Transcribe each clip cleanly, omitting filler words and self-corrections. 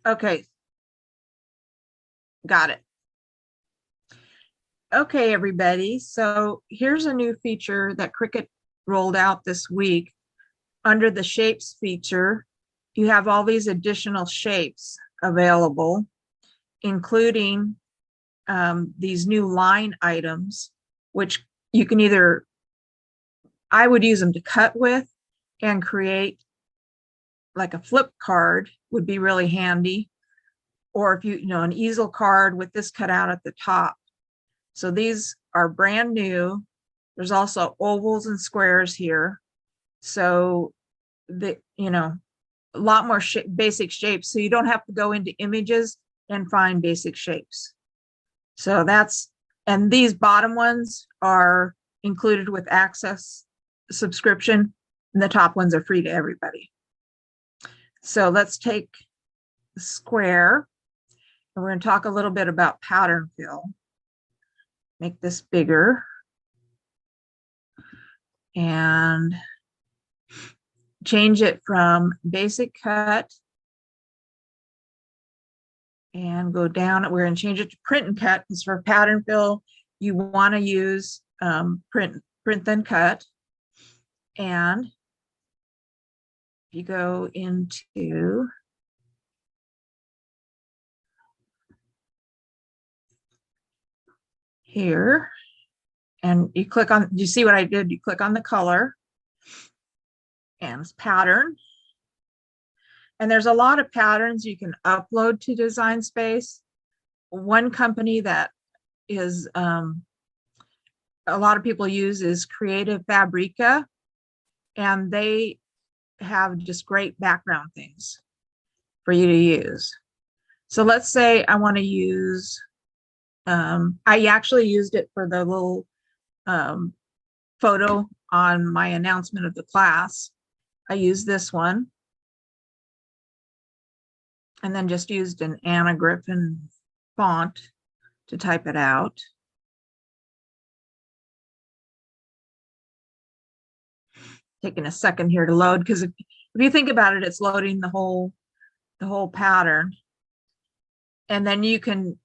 Okay, got it. Okay, everybody. So here's a new feature that Cricut rolled out this week. Under the shapes feature, you have all these additional shapes available, including these new line items, which you can either, I would use them to cut with and create like a flip card would be really handy. Or if you know, an easel card with this cut out at the top. So these are brand new. There's also ovals and squares here. So the, a lot more basic shapes. So you don't have to go into images and find basic shapes. So and these bottom ones are included with Access subscription, and the top ones are free to everybody. So let's take the square, and we're going to talk a little bit about pattern fill. Make this bigger and change it from basic cut and go down. We're going to change it to print and cut, because for pattern fill, you want to use print then cut. And if you go into here and you click on, you see what I did? You click on the color and it's pattern. And there's a lot of patterns you can upload to Design Space. One company that is a lot of people use is Creative Fabrica, and they have just great background things for you to use. So let's say I want to use, I actually used it for the little photo on my announcement of the class. I used this one and then just used an Anna Griffin font to type it out. Taking a second here to load, because if you think about it, it's loading the whole pattern. And then you can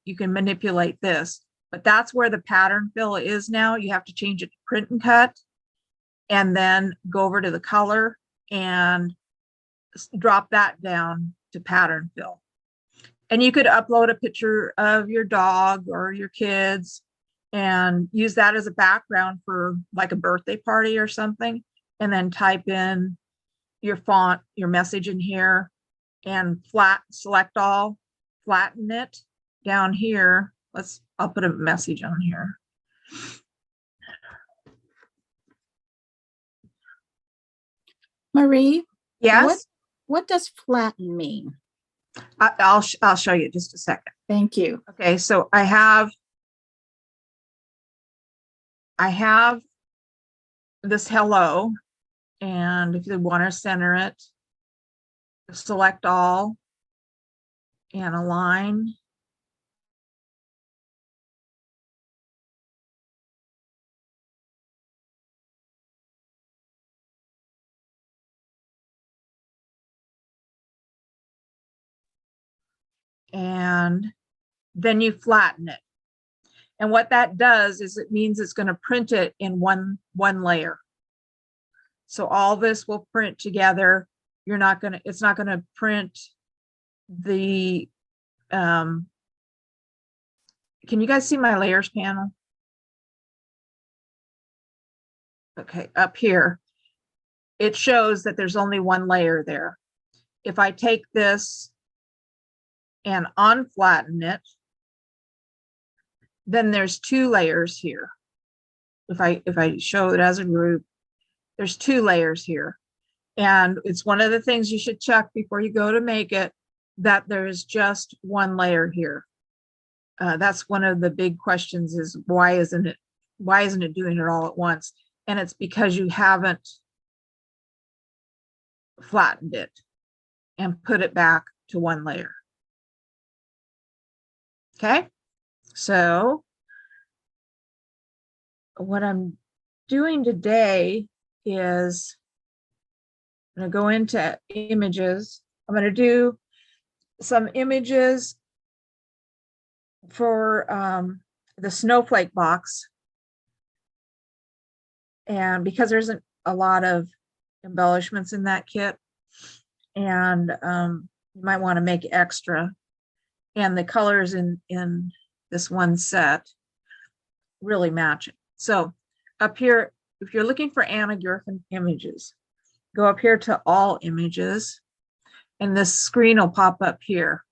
manipulate this, but that's where the pattern fill is now. You have to change it to print and cut, and then go over to the color and drop that down to pattern fill. And you could upload a picture of your dog or your kids and use that as a background for like a birthday party or something, and then type in your font, your message in here, and select all, flatten it down here. I'll put a message on here. Marie? Yes? What does flatten mean? I'll show you just a second. Thank you. Okay, so I have this hello, and if you want to center it, select all and align. And then you flatten it. And what that does is it means it's going to print it in one layer. So all this will print together. It's not going to print the, can you guys see my layers panel? Okay, up here, it shows that there's only one layer there. If I take this and unflatten it, then there's two layers here. If I show it as a group, there's two layers here. And it's one of the things you should check before you go to make it, that there's just one layer here. That's one of the big questions, is why isn't it doing it all at once? And it's because you haven't flattened it and put it back to one layer. Okay, so what I'm doing today is I'm going to go into images. I'm going to do some images for the snowflake box. And because there isn't a lot of embellishments in that kit, and you might want to make extra. And the colors in this one set really match it. So up here, if you're looking for Anna Griffin images, go up here to all images, and this screen will pop up here.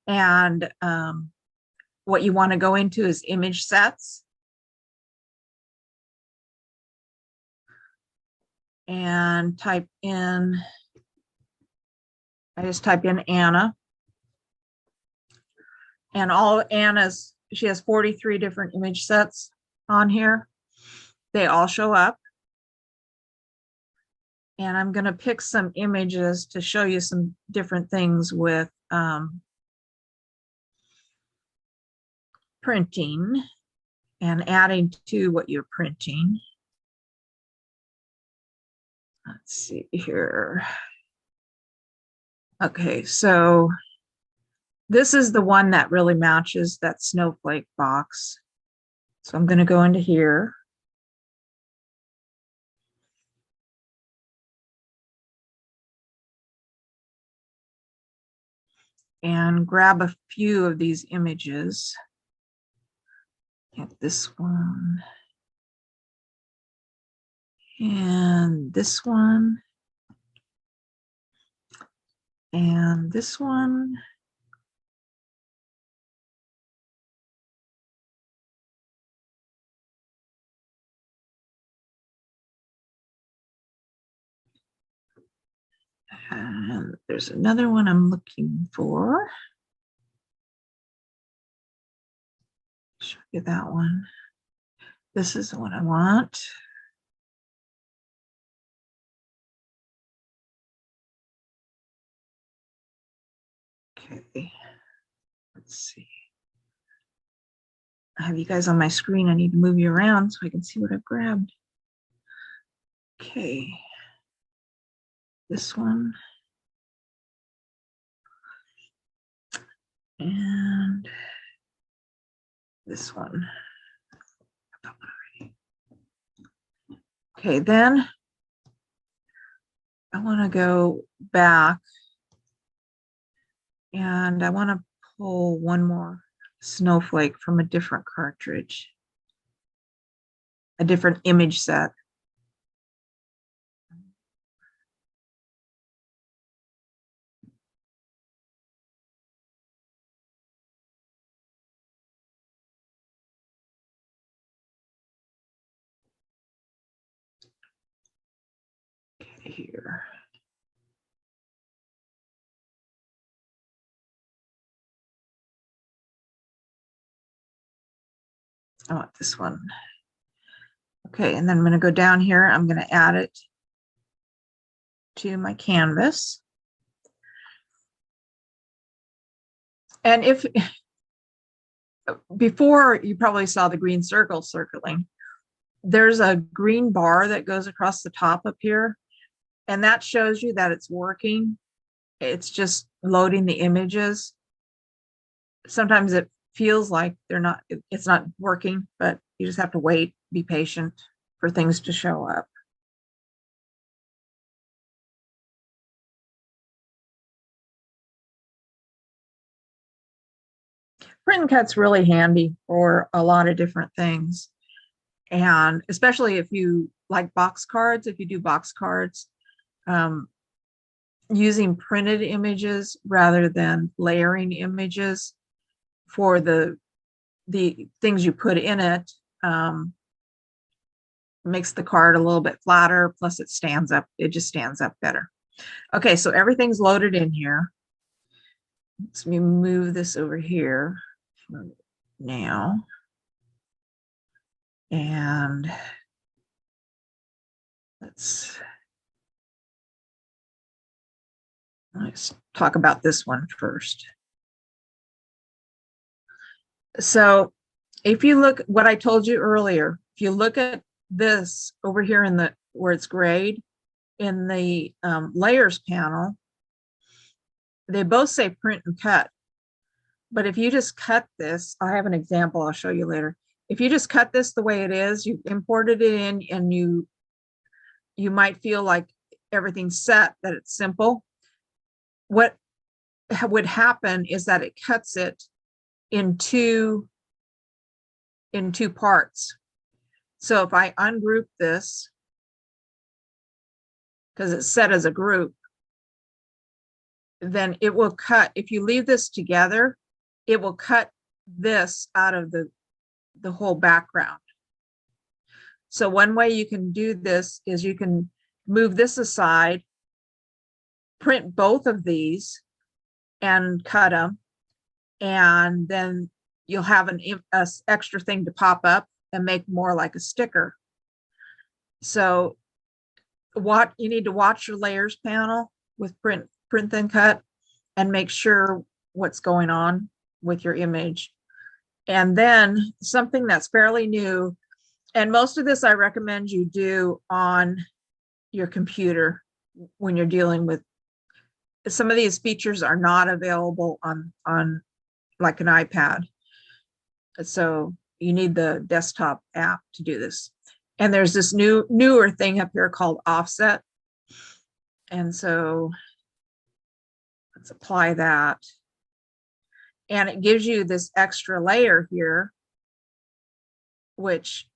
And what you want to go into is image sets. And type in, I just type in Anna. And all Anna's, she has 43 different image sets on here. They all show up. And I'm going to pick some images to show you some different things with printing and adding to what you're printing. Let's see here. Okay, so this is the one that really matches that snowflake box. So I'm going to go into here. And grab a few of these images. Get this one. And this one. And this one. And there's another one I'm looking for. Show you that one. This is the one I want. Okay, let's see. I have you guys on my screen. I need to move you around so I can see what I've grabbed. Okay, this one. And this one. Okay, then I want to go back and I want to pull one more snowflake from a different cartridge, a different image set. Okay, here. I want this one. Okay, and then I'm going to go down here. I'm going to add it to my canvas. And if before you probably saw the green circle circling, there's a green bar that goes across the top up here, and that shows you that it's working. It's just loading the images. Sometimes it feels like it's not working, but you just have to wait, be patient for things to show up. Print and cut's really handy for a lot of different things. And especially if you like box cards, if you do box cards, using printed images rather than layering images for the things you put in it makes the card a little bit flatter, plus it stands up, it just stands up better. Okay, so everything's loaded in here. Let me move this over here now. And let's talk about this one first. So if you look what I told you earlier, if you look at this over here in the where it's grayed in the layers panel, they both say print and cut. But if you just cut this, I have an example I'll show you later. If you just cut this the way it is, you imported it in, and you might feel like everything's set, that it's simple. What would happen is that it cuts it in two parts. So if I ungroup this, because it's set as a group, then it will cut. If you leave this together, it will cut this out of the whole background. So one way you can do this is you can move this aside, print both of these and cut them, and then you'll have an extra thing to pop up and make more like a sticker. So what you need to watch your layers panel with print then cut, and make sure what's going on with your image. And then something that's fairly new, and most of this I recommend you do on your computer when you're dealing with, some of these features are not available on like an iPad. So you need the desktop app to do this. And there's this newer thing up here called offset. And so let's apply that. And it gives you this extra layer here, which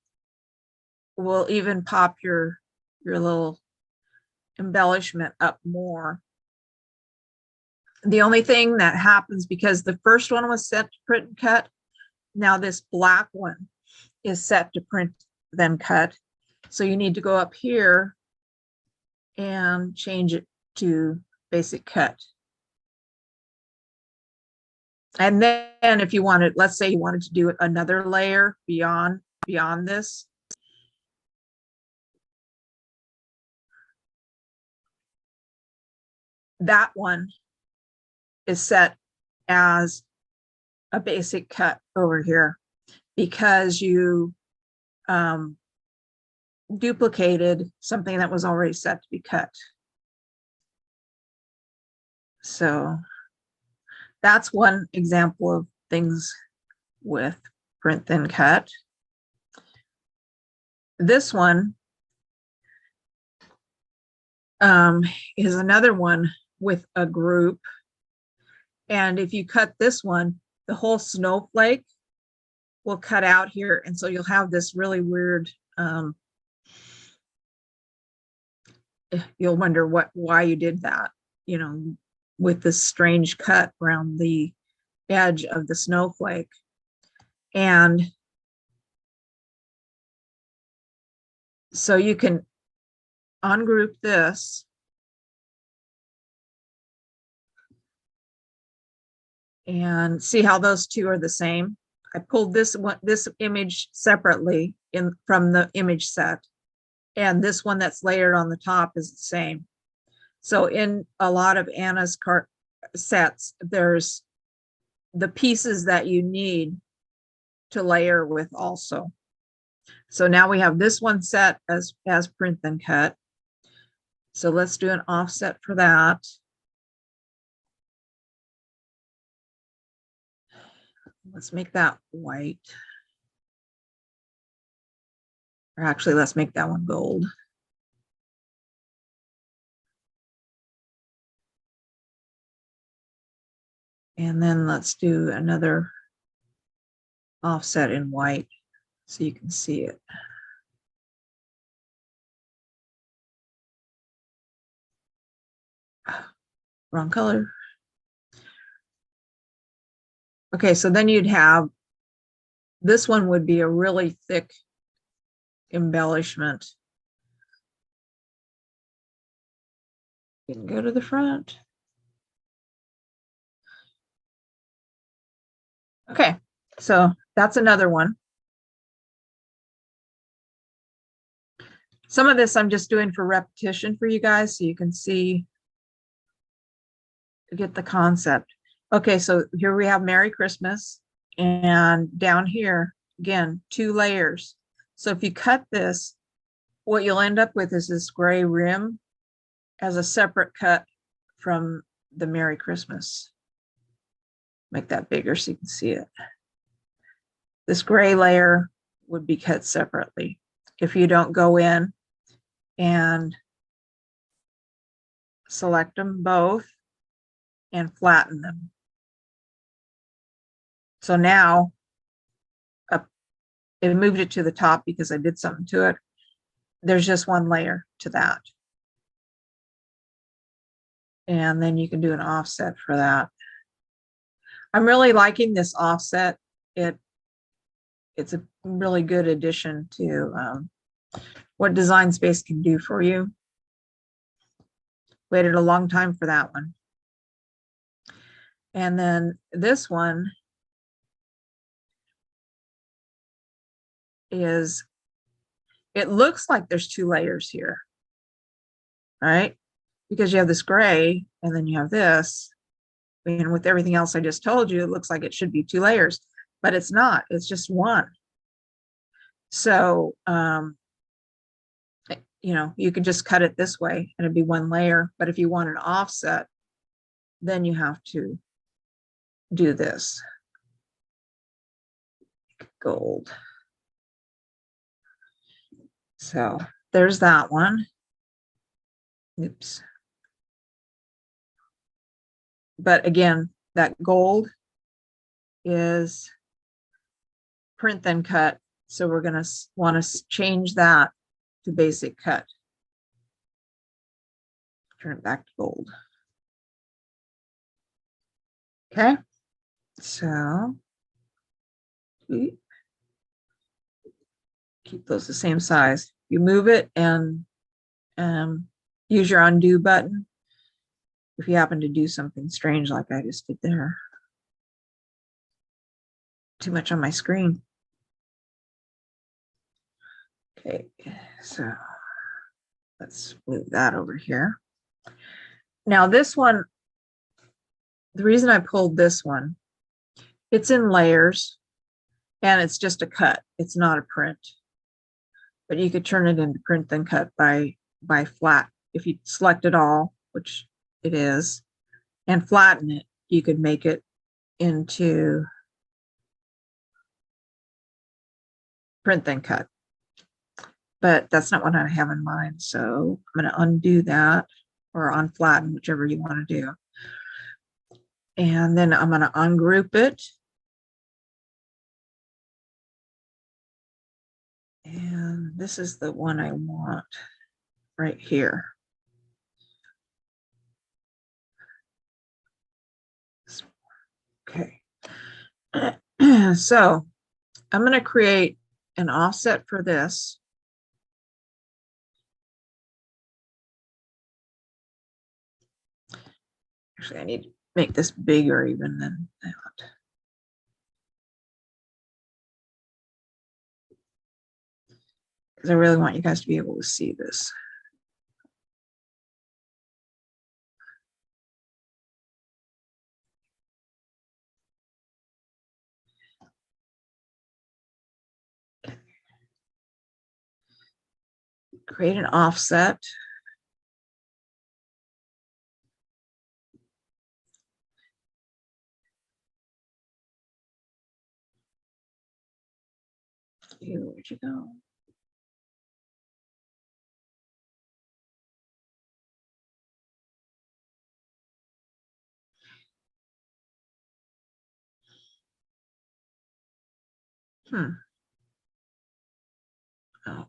will even pop your little embellishment up more. The only thing that happens, because the first one was set to print and cut, now this black one is set to print then cut. So you need to go up here and change it to basic cut. And then if you wanted, let's say you wanted to do another layer beyond this, that one is set as a basic cut over here, because you duplicated something that was already set to be cut. So that's one example of things with print then cut. This one is another one with a group. And if you cut this one, the whole snowflake will cut out here. And so you'll have this really weird, you'll wonder why you did that, you know, with this strange cut around the edge of the snowflake. And so you can ungroup this and see how those two are the same. I pulled this image separately from the image set, and this one that's layered on the top is the same. So in a lot of Anna's sets, there's the pieces that you need to layer with also. So now we have this one set as print then cut. So let's do an offset for that. Let's make that white. Or actually, let's make that one gold. And then let's do another offset in white so you can see it. Wrong color. Okay, so then you'd have, this one would be a really thick embellishment. You can go to the front. Okay, so that's another one. Some of this I'm just doing for repetition for you guys so you can see, get the concept. Okay, so here we have Merry Christmas, and down here, again, 2 layers. So if you cut this, what you'll end up with is this gray rim as a separate cut from the Merry Christmas. Make that bigger so you can see it. This gray layer would be cut separately. If you don't go in and select them both and flatten them. So now it moved it to the top because I did something to it. There's just one layer to that. And then you can do an offset for that. I'm really liking this offset. It's a really good addition to what Design Space can do for you. Waited a long time for that one. And then this one is, it looks like there's two layers here, right? Because you have this gray and then you have this. And with everything else I just told you, it looks like it should be two layers, but it's not, it's just one. So, you know, you could just cut it this way and it'd be one layer. But if you want an offset, then you have to do this. Gold. So there's that one. Oops. But again, that gold is print then cut. So we're going to want to change that to basic cut. Turn it back to gold. Okay. So keep those the same size. You move it and use your undo button if you happen to do something strange like I just did there. Too much on my screen. Okay, so let's move that over here. Now this one, the reason I pulled this one, it's in layers and it's just a cut. It's not a print. But you could turn it into print then cut by flat. If you select it all, which it is, and flatten it, you could make it into print then cut. But that's not what I have in mind. So I'm going to undo that or unflatten, whichever you want to do. And then I'm going to ungroup it. And this is the one I want right here. Okay. So I'm going to create an offset for this. Actually, I need to make this bigger even than that. Because I really want you guys to be able to see this. Create an offset. Where'd you go? Oh.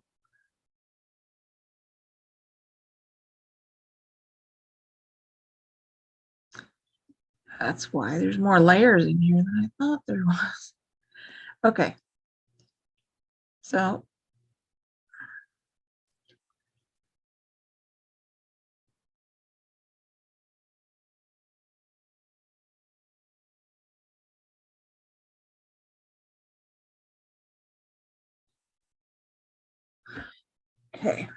That's why there's more layers in here than I thought there was. Okay. So okay.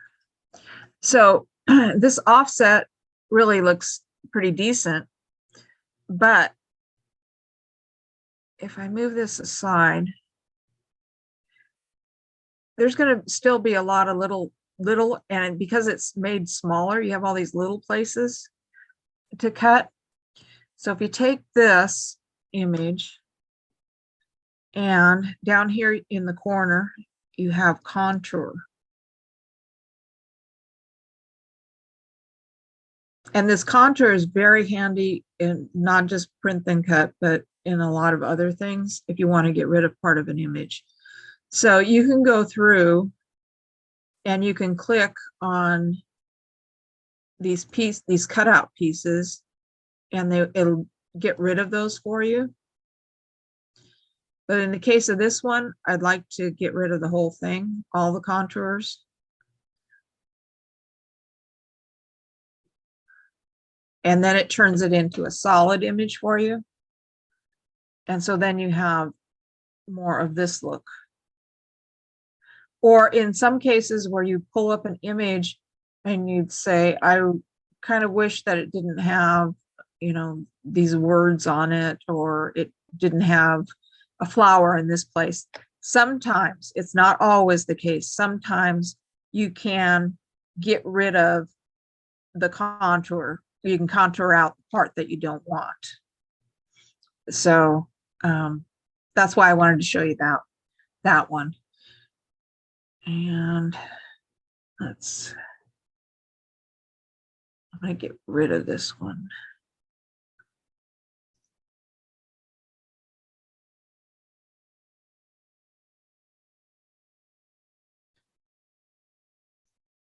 So this offset really looks pretty decent, but if I move this aside, there's going to still be a lot of little, and because it's made smaller, you have all these little places to cut. So if you take this image and down here in the corner, you have contour. And this contour is very handy in not just print then cut, but in a lot of other things if you want to get rid of part of an image. So you can go through and you can click on these cutout pieces, and it'll get rid of those for you. But in the case of this one, I'd like to get rid of the whole thing, all the contours. And then it turns it into a solid image for you. And so then you have more of this look. Or in some cases where you pull up an image and you'd say, I kind of wish that it didn't have, you know, these words on it, or it didn't have a flower in this place. Sometimes, it's not always the case. Sometimes you can get rid of the contour. You can contour out the part that you don't want. So that's why I wanted to show you that one. And I'm gonna get rid of this one.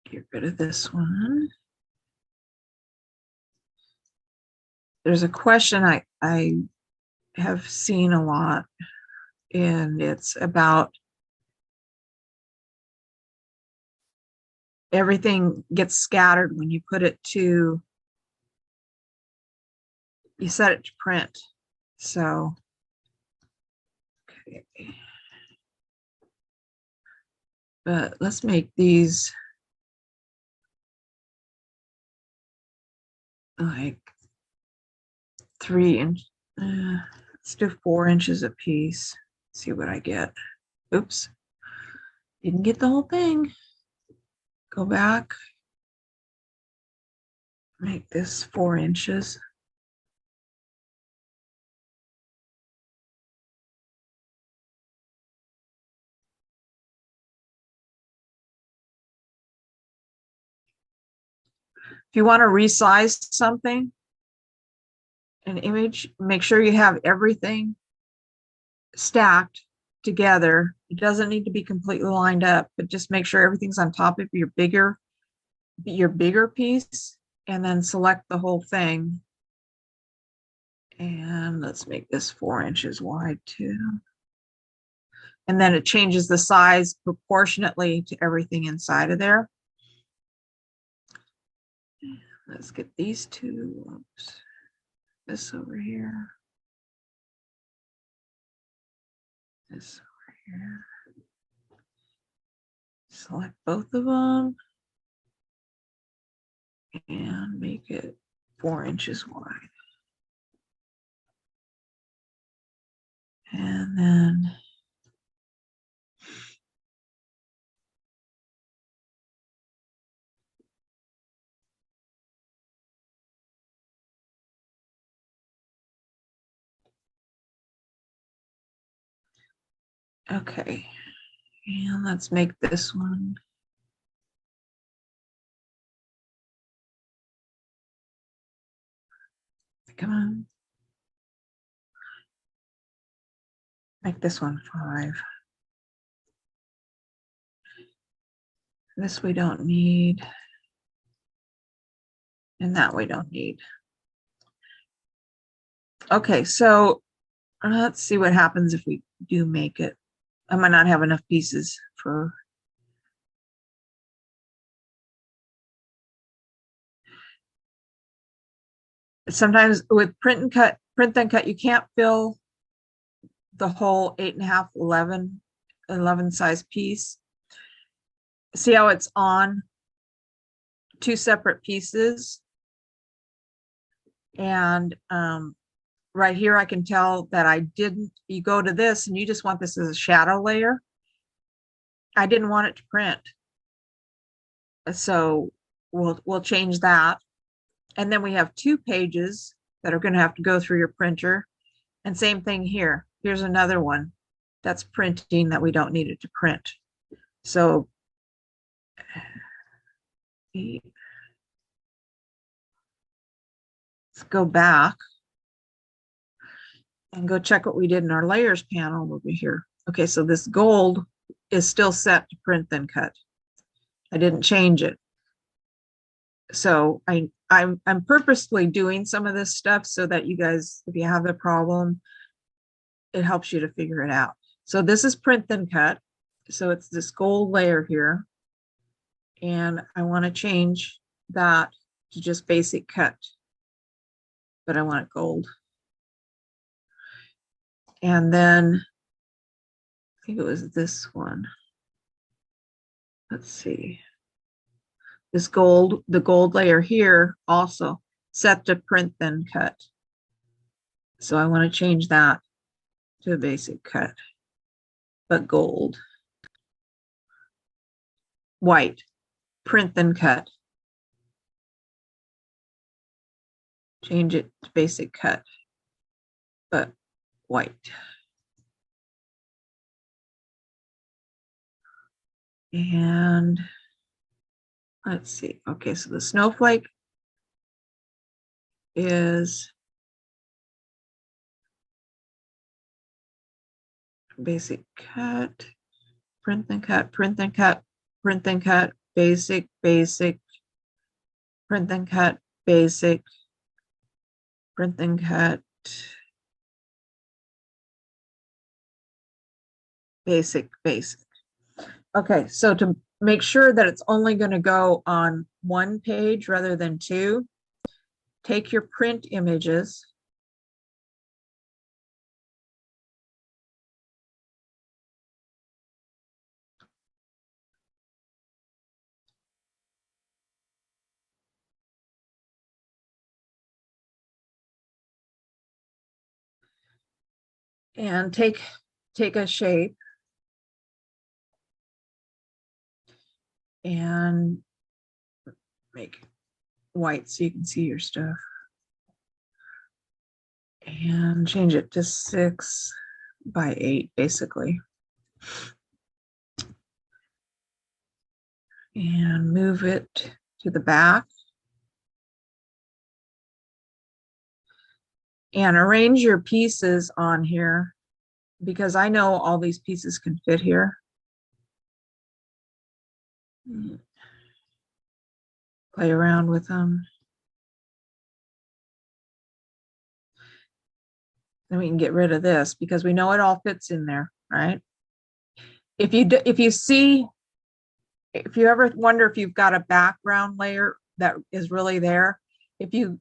Get rid of this one. There's a question I have seen a lot, and it's about everything gets scattered when you put it to, you set it to print. So, okay. But let's make these like 3 inch, let's do 4 inches a piece. See what I get. Oops, didn't get the whole thing. Go back, make this 4 inches. If you want to resize something, an image, make sure you have everything stacked together. It doesn't need to be completely lined up, but just make sure everything's on top of your bigger piece, and then select the whole thing. And let's make this 4 inches wide too. And then it changes the size proportionately to everything inside of there. Let's get these two. Oops. This over here. This over here. Select both of them and make it 4 inches wide. And then okay, and let's make this one. Come on. Make this one 5. This we don't need. And that we don't need. Okay, so let's see what happens if we do make it. I might not have enough pieces for. Sometimes with print then cut, you can't fill the whole 8.5, 11 size piece. See how it's on 2 separate pieces? And right here, I can tell that I didn't, you go to this and you just want this as a shadow layer. I didn't want it to print. So we'll change that. And then we have 2 pages that are going to have to go through your printer. And same thing here. Here's another one that's printing that we don't need it to print. So let's go back and go check what we did in our layers panel over here. Okay, so this gold is still set to print then cut. I didn't change it. So I'm purposely doing some of this stuff so that you guys, if you have a problem, it helps you to figure it out. So this is print then cut. So it's this gold layer here. And I want to change that to just basic cut, but I want it gold. And then I think it was this one. Let's see. This gold, the gold layer here also set to print then cut. So I want to change that to a basic cut, but gold. White, print then cut. Change it to basic cut, but white. And let's see. Okay, so the snowflake is basic cut, print then cut, print then cut, print then cut, basic, basic, print then cut, basic, print then cut, basic, basic. Okay, so to make sure that it's only going to go on one page rather than two, take your print images and take a shape and make it white so you can see your stuff. And change it to 6 by 8, basically. And move it to the back. And arrange your pieces on here, because I know all these pieces can fit here. Play around with them. Then we can get rid of this because we know it all fits in there, right? If you ever wonder if you've got a background layer that is really there, if you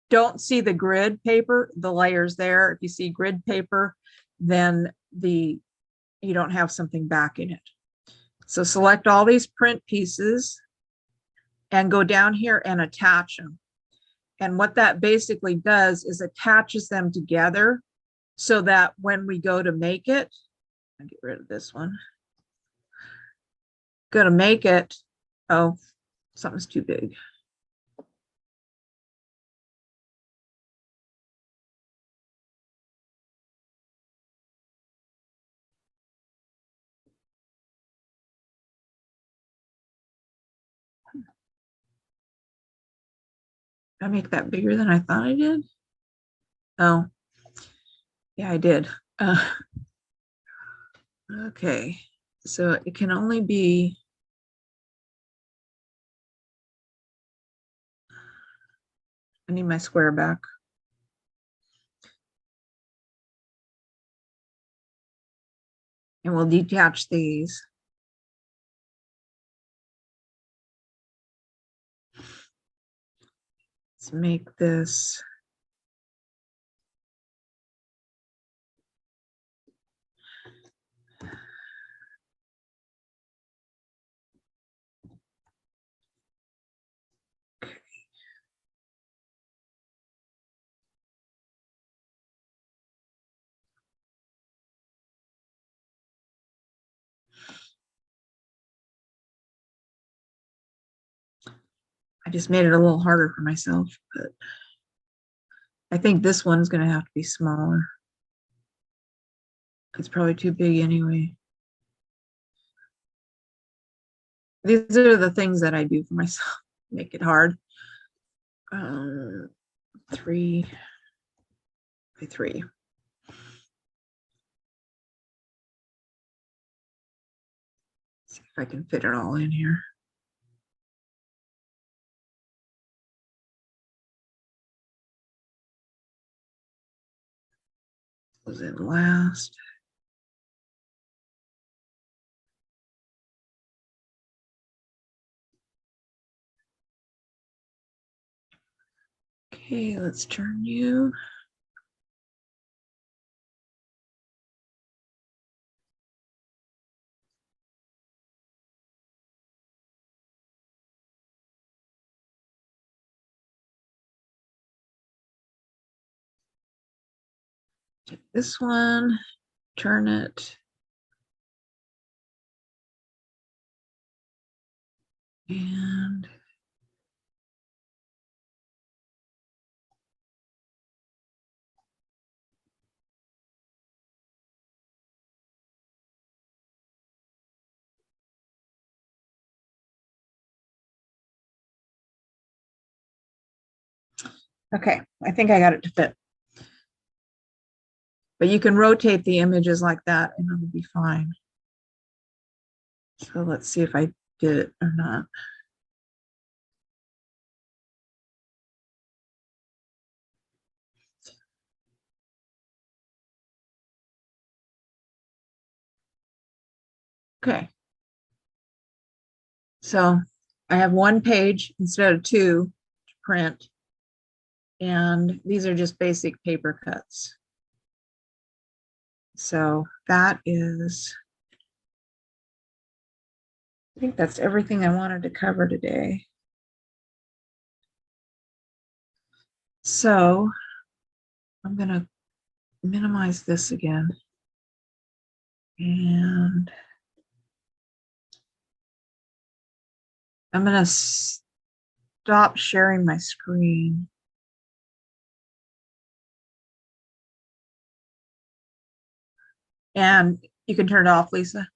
don't see the grid paper, the layer's there. If you see grid paper, then you don't have something backing it. So select all these print pieces and go down here and attach them. And what that basically does is attaches them together so that when we go to make it, I'll get rid of this one. Go to make it. Oh, something's too big. Did I make that bigger than I thought I did? Oh, yeah, I did. Okay, so it can only be I need my square back. And we'll detach these. Let's make this I just made it a little harder for myself, but I think this one's gonna have to be smaller. It's probably too big anyway. These are the things that I do for myself, make it hard. 3 by 3. See if I can fit it all in here. Was in last. Okay, let's turn you. Take this one, turn it. And okay, I think I got it to fit. But you can rotate the images like that and it'll be fine. So let's see if I did it or not. Okay. So I have one page instead of 2 to print. And these are just basic paper cuts. So that is, I think that's everything I wanted to cover today. So I'm going to minimize this again. And I'm going to stop sharing my screen. And you can turn it off, Lisa.